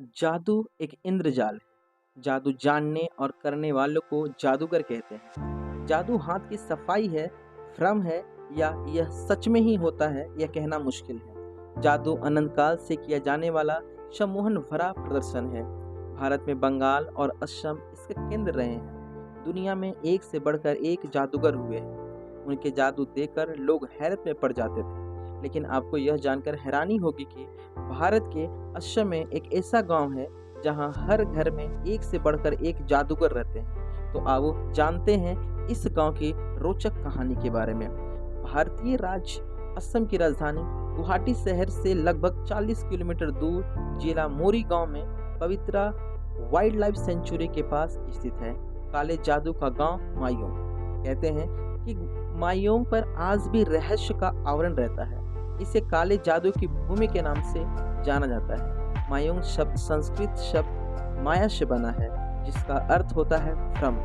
जादू एक इंद्रजाल है। जादू जानने और करने वालों को जादूगर कहते हैं। जादू हाथ की सफाई है, भ्रम है या यह सच में ही होता है, यह कहना मुश्किल है। जादू अनंत काल से किया जाने वाला सम्मोहन भरा प्रदर्शन है। भारत में बंगाल और असम इसके केंद्र रहे हैं। दुनिया में एक से बढ़कर एक जादूगर हुए हैं। उनके जादू देखकर लोग हैरत में पड़ जाते थे। लेकिन आपको यह जानकर हैरानी होगी कि भारत के असम में एक ऐसा गांव है जहां हर घर में एक से बढ़कर एक जादूगर रहते हैं। तो आओ जानते हैं इस गांव की रोचक कहानी के बारे में। भारतीय राज्य असम की राजधानी गुवाहाटी शहर से लगभग 40 किलोमीटर दूर जिला मोरी गांव में पवित्रा वाइल्ड लाइफ सेंचुरी के पास स्थित है काले जादू का गांव मायोंग। कहते हैं कि मायोंग पर आज भी रहस्य का आवरण रहता है। इसे काले जादू की भूमि के नाम से जाना जाता है। मायोंग शब्द संस्कृत शब्द माया से बना है, जिसका अर्थ होता है भ्रम।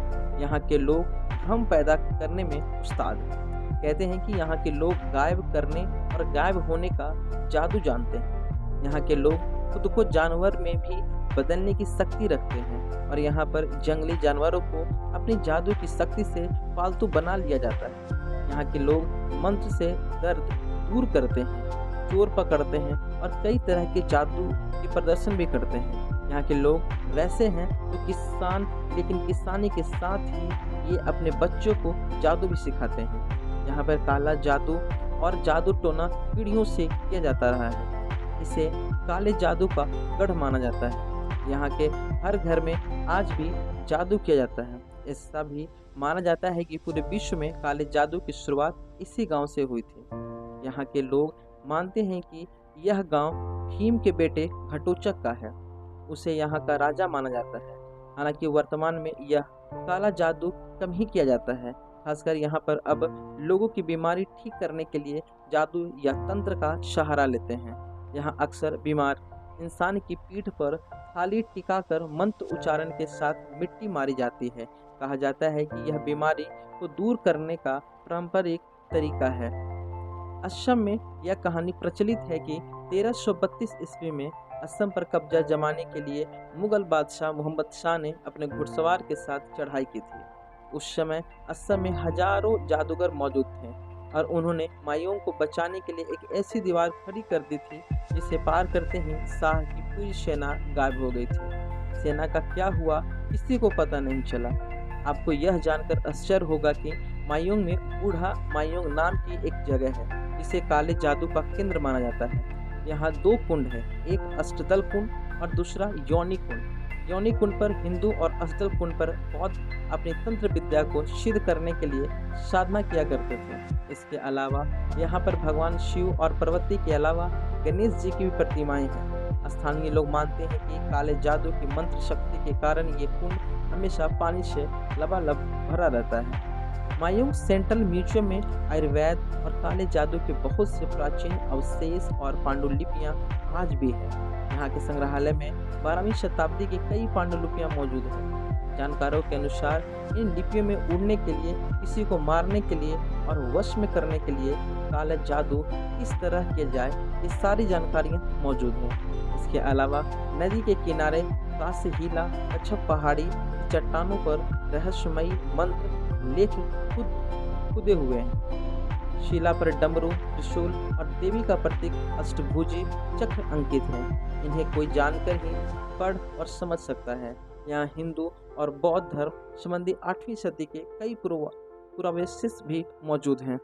यहाँ के लोग भ्रम पैदा करने में उस्ताद हैं। कहते हैं कि यहाँ के लोग गायब करने और गायब होने का जादू जानते हैं। यहाँ के लोग खुद को जानवर में भी बदलने की शक्ति रखते हैं और यहाँ पर जंगली जानवरों को अपनी जादू की शक्ति से पालतू बना लिया जाता है। यहाँ के लोग मंत्र से दर्द दूर करते हैं, चोर पकड़ते हैं और कई तरह के जादू के प्रदर्शन भी करते हैं। यहाँ के लोग वैसे हैं तो किसान, लेकिन किसानी के साथ ही ये अपने बच्चों को जादू भी सिखाते हैं। यहाँ पर काला जादू और जादू टोना पीढ़ियों से किया जाता रहा है। इसे काले जादू का गढ़ माना जाता है। यहाँ के हर घर में आज भी जादू किया जाता है। ऐसा भी माना जाता है कि पूरे विश्व में काले जादू की शुरुआत इसी गांव से हुई थी। यहाँ के लोग मानते हैं कि यह गांव भीम के बेटे घटोत्कच का है। उसे यहाँ का राजा माना जाता है। हालांकि वर्तमान में यह काला जादू कम ही किया जाता है। खासकर यहाँ पर अब लोगों की बीमारी ठीक करने के लिए जादू या तंत्र का सहारा लेते हैं। यहाँ अक्सर बीमार इंसान की पीठ पर थाली टिकाकर मंत्र उच्चारण के साथ मिट्टी मारी जाती है। कहा जाता है कि यह बीमारी को दूर करने का पारंपरिक तरीका है। असम में यह कहानी प्रचलित है कि 1332 ईस्वी में असम पर कब्जा जमाने के लिए मुगल बादशाह मोहम्मद शाह ने अपने घुड़सवार के साथ चढ़ाई की थी। उस समय असम में हजारों जादूगर मौजूद थे और उन्होंने मायोंग को बचाने के लिए एक ऐसी दीवार खड़ी कर दी थी जिसे पार करते ही शाह की पूरी सेना गायब हो गई थी। सेना का क्या हुआ किसी को पता नहीं चला। आपको यह जानकर आश्चर्य होगा कि मायोंग में बूढ़ा मायोंग नाम की एक जगह है जिसे काले जादू का केंद्र माना जाता है। यहाँ 2 कुंड है, एक अष्टदल कुंड और दूसरा योनि कुंड। योनि कुंड पर हिंदू और अष्टदल कुंड पर बौद्ध अपनी तंत्र विद्या को सिद्ध करने के लिए साधना किया करते थे। इसके अलावा यहाँ पर भगवान शिव और पार्वती के अलावा गणेश जी की भी प्रतिमाएं हैं। स्थानीय लोग मानते हैं कि काले जादू की मंत्र शक्ति के कारण ये कुंड हमेशा पानी से लबालब भरा रहता है। मायोंग सेंट्रल म्यूजियम में आयुर्वेद और काले जादू के बहुत से प्राचीन अवशेष और पांडुलिपियां आज भी हैं। यहाँ के संग्रहालय में 12वीं शताब्दी की कई पांडुलिपियां मौजूद हैं। जानकारों के अनुसार इन लिपियों में उड़ने के लिए, किसी को मारने के लिए और वश में करने के लिए काला जादू किस तरह किया जाए, ये सारी जानकारियाँ मौजूद हैं। इसके अलावा नदी के किनारे कांस्य हीला, कच्छप पहाड़ी चट्टानों पर रहस्यमयी मंत्र लेख खुदे हुए हैं। शिला पर डमरू, त्रिशूल और देवी का प्रतीक अष्टभुजी चक्र अंकित है। इन्हें कोई जानकर ही पढ़ और समझ सकता है। यहाँ हिंदू और बौद्ध धर्म संबंधी 8वीं सदी के कई पुरावशेष भी मौजूद हैं।